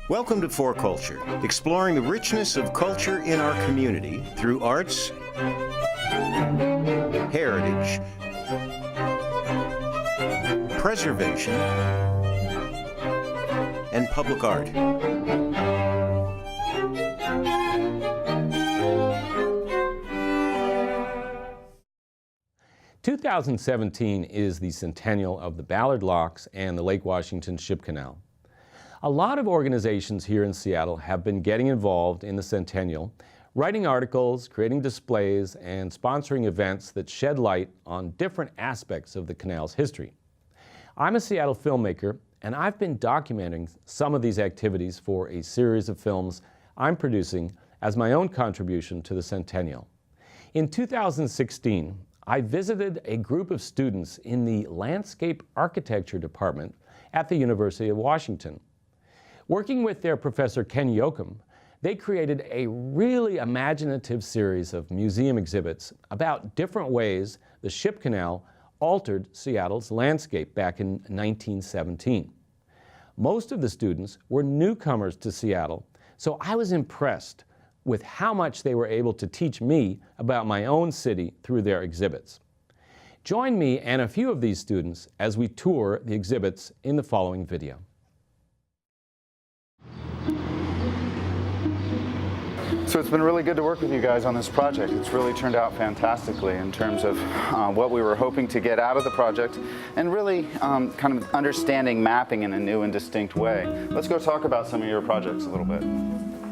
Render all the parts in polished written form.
Welcome to 4Culture, exploring the richness of culture in our community through arts, heritage, preservation, and public art. 2017 is the centennial of the Ballard Locks and the Lake Washington Ship Canal. A lot of organizations here in Seattle have been getting involved in the centennial, writing articles, creating displays, and sponsoring events that shed light on different aspects of the canal's history. I'm a Seattle filmmaker, and I've been documenting some of these activities for a series of films I'm producing as my own contribution to the centennial. In 2016, I visited a group of students in the Landscape Architecture Department at the University of Washington. Working with their professor Ken Yocum, they created a really imaginative series of museum exhibits about different ways the ship canal altered Seattle's landscape back in 1917. Most of the students were newcomers to Seattle, so I was impressed with how much they were able to teach me about my own city through their exhibits. Join me and a few of these students as we tour the exhibits in the following video. So it's been really good to work with you guys on this project. It's really turned out fantastically in terms of what we were hoping to get out of the project and really kind of understanding mapping in a new and distinct way. Let's go talk about some of your projects a little bit.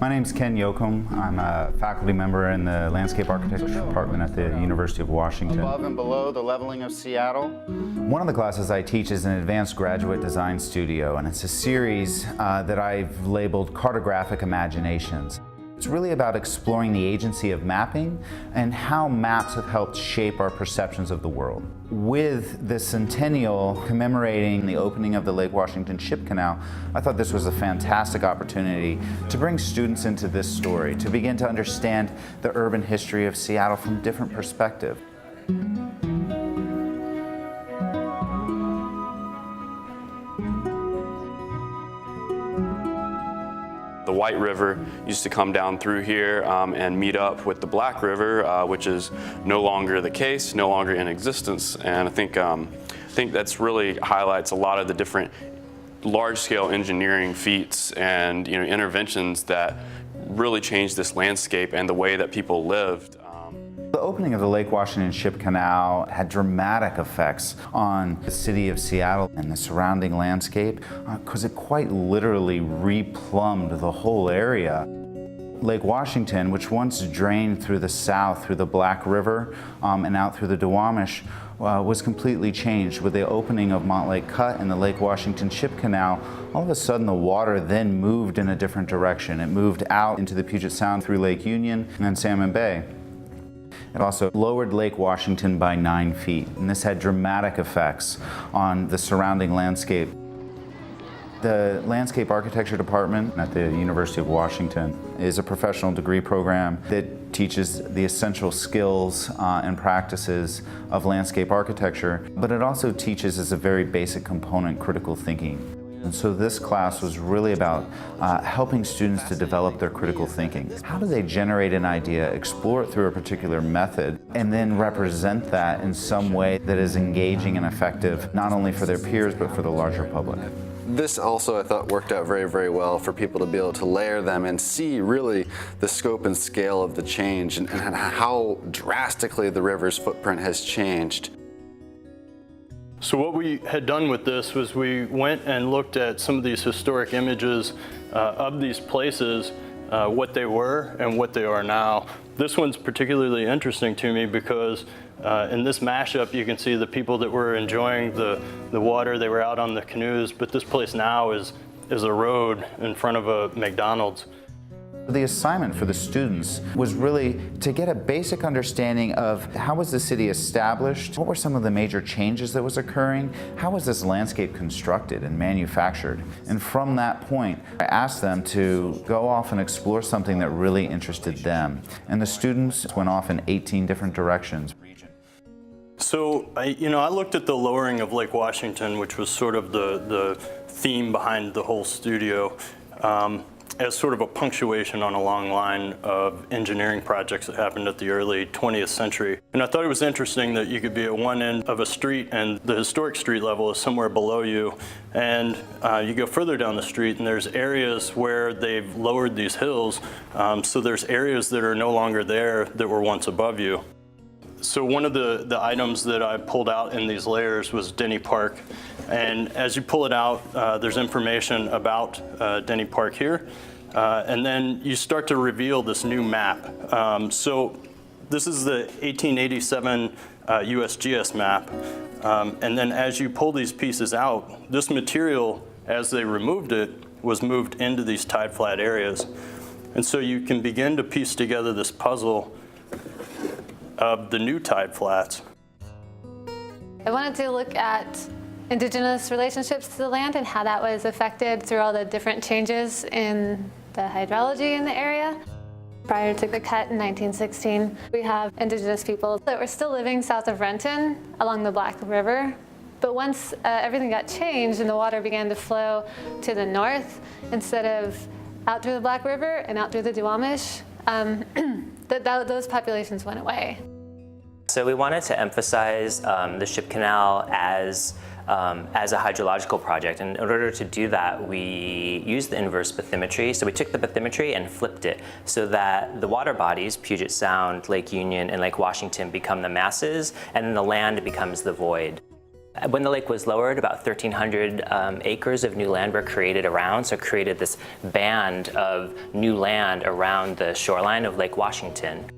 My name's Ken Yocum. I'm a faculty member in the Landscape Architecture Department at the University of Washington. Above and below the leveling of Seattle. One of the classes I teach is an advanced graduate design studio, and it's a series that I've labeled Cartographic Imaginations. It's really about exploring the agency of mapping and how maps have helped shape our perceptions of the world. With the centennial commemorating the opening of the Lake Washington Ship Canal, I thought this was a fantastic opportunity to bring students into this story, to begin to understand the urban history of Seattle from a different perspective. The White River used to come down through here and meet up with the Black River, which is no longer the case, no longer in existence. And I think that's really highlights a lot of the different large-scale engineering feats and interventions that really changed this landscape and the way that people lived. The opening of the Lake Washington Ship Canal had dramatic effects on the city of Seattle and the surrounding landscape because it quite literally replumbed the whole area. Lake Washington, which once drained through the south, through the Black River and out through the Duwamish, was completely changed. With the opening of Montlake Cut and the Lake Washington Ship Canal, all of a sudden the water then moved in a different direction. It moved out into the Puget Sound through Lake Union and Salmon Bay. It also lowered Lake Washington by 9 feet, and this had dramatic effects on the surrounding landscape. The Landscape Architecture Department at the University of Washington is a professional degree program that teaches the essential skills and practices of landscape architecture, but it also teaches as a very basic component critical thinking. And so this class was really about helping students to develop their critical thinking. How do they generate an idea, explore it through a particular method, and then represent that in some way that is engaging and effective, not only for their peers, but for the larger public? This also, I thought, worked out very, very well for people to be able to layer them and see really the scope and scale of the change and how drastically the river's footprint has changed. So what we had done with this was we went and looked at some of these historic images of these places, what they were and what they are now. This one's particularly interesting to me because in this mashup you can see the people that were enjoying the water, they were out on the canoes, but this place now is a road in front of a McDonald's. The assignment for the students was really to get a basic understanding of how was the city established, what were some of the major changes that was occurring, how was this landscape constructed and manufactured. And from that point, I asked them to go off and explore something that really interested them. And the students went off in 18 different directions. So, I looked at the lowering of Lake Washington, which was sort of the theme behind the whole studio. as sort of a punctuation on a long line of engineering projects that happened at the early 20th century. And I thought it was interesting that you could be at one end of a street and the historic street level is somewhere below you. And you go further down the street and there's areas where they've lowered these hills. So there's areas that are no longer there that were once above you. So one of the items that I pulled out in these layers was Denny Park. And as you pull it out, there's information about Denny Park here. And then you start to reveal this new map. So this is the 1887 USGS map. And then as you pull these pieces out, this material, as they removed it, was moved into these tide flat areas. And so you can begin to piece together this puzzle of the new tide flats. I wanted to look at Indigenous relationships to the land and how that was affected through all the different changes in the hydrology in the area. Prior to the cut in 1916, we have Indigenous people that were still living south of Renton along the Black River. But once everything got changed and the water began to flow to the north instead of out through the Black River and out through the Duwamish, those populations went away. So we wanted to emphasize the Ship Canal as a hydrological project. And in order to do that, we used the inverse bathymetry. So we took the bathymetry and flipped it so that the water bodies, Puget Sound, Lake Union, and Lake Washington, become the masses, and then the land becomes the void. When the lake was lowered, about 1,300 acres of new land were created around, so it created this band of new land around the shoreline of Lake Washington.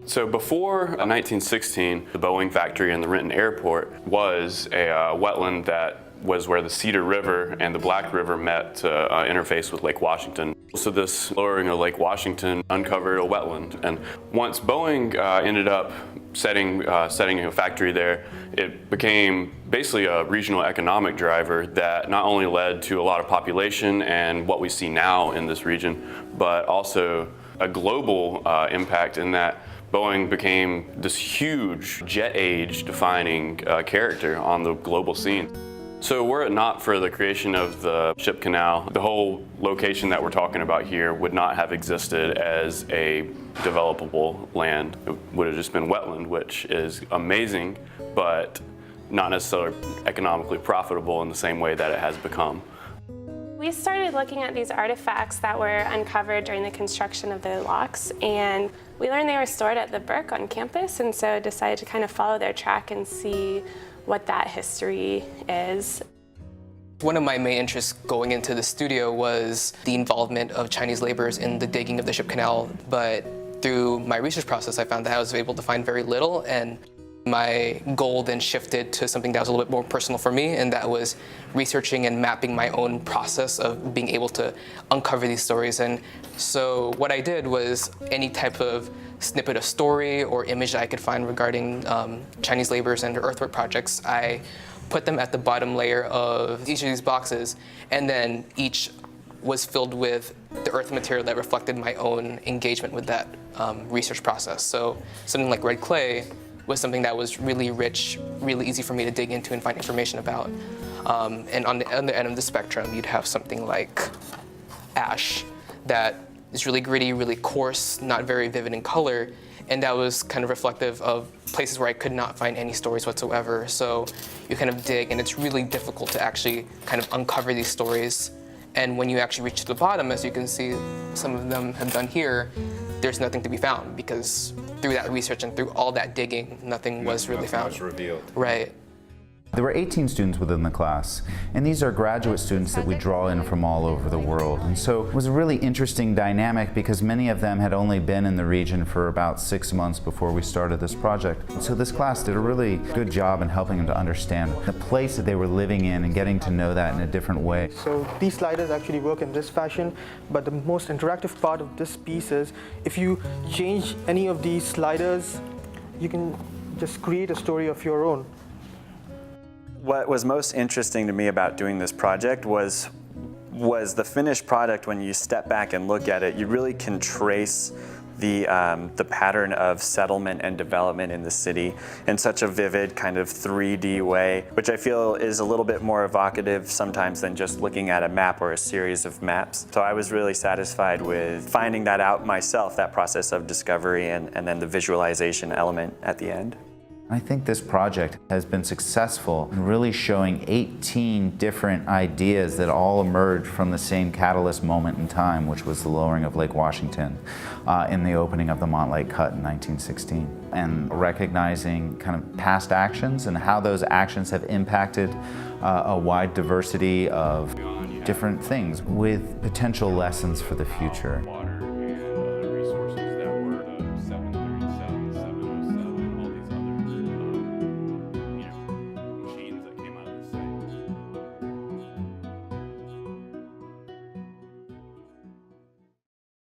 So before 1916, the Boeing factory and the Renton Airport was a wetland that was where the Cedar River and the Black River met to interface with Lake Washington. So this lowering of Lake Washington uncovered a wetland. And once Boeing ended up setting a factory there, it became basically a regional economic driver that not only led to a lot of population and what we see now in this region, but also a global impact in that Boeing became this huge jet age defining character on the global scene. So were it not for the creation of the Ship Canal, the whole location that we're talking about here would not have existed as a developable land. It would have just been wetland, which is amazing, but not necessarily economically profitable in the same way that it has become. We started looking at these artifacts that were uncovered during the construction of the locks, and we learned they were stored at the Burke on campus, and so decided to kind of follow their track and see what that history is. One of my main interests going into the studio was the involvement of Chinese laborers in the digging of the Ship Canal, but through my research process I found that I was able to find very little, and my goal then shifted to something that was a little bit more personal for me, and that was researching and mapping my own process of being able to uncover these stories. And so what I did was any type of snippet of story or image that I could find regarding Chinese laborers and their earthwork projects, I put them at the bottom layer of each of these boxes, and then each was filled with the earth material that reflected my own engagement with that research process. So something like red clay was something that was really rich, really easy for me to dig into and find information about. And on the other end of the spectrum, you'd have something like ash that is really gritty, really coarse, not very vivid in color, and that was kind of reflective of places where I could not find any stories whatsoever. So you kind of dig, and it's really difficult to actually kind of uncover these stories. And when you actually reach to the bottom, as you can see some of them have done here, there's nothing to be found, because through that research and through all that digging, nothing was really found. Nothing was revealed. Right. There were 18 students within the class, and these are graduate students that we draw in from all over the world. And so it was a really interesting dynamic because many of them had only been in the region for about 6 months before we started this project. So this class did a really good job in helping them to understand the place that they were living in and getting to know that in a different way. So these sliders actually work in this fashion, but the most interactive part of this piece is if you change any of these sliders, you can just create a story of your own. What was most interesting to me about doing this project was the finished product. When you step back and look at it, you really can trace the pattern of settlement and development in the city in such a vivid kind of 3D way, which I feel is a little bit more evocative sometimes than just looking at a map or a series of maps. So I was really satisfied with finding that out myself, that process of discovery and then the visualization element at the end. I think this project has been successful in really showing 18 different ideas that all emerged from the same catalyst moment in time, which was the lowering of Lake Washington in the opening of the Montlake Cut in 1916. And recognizing kind of past actions and how those actions have impacted a wide diversity of different things with potential lessons for the future.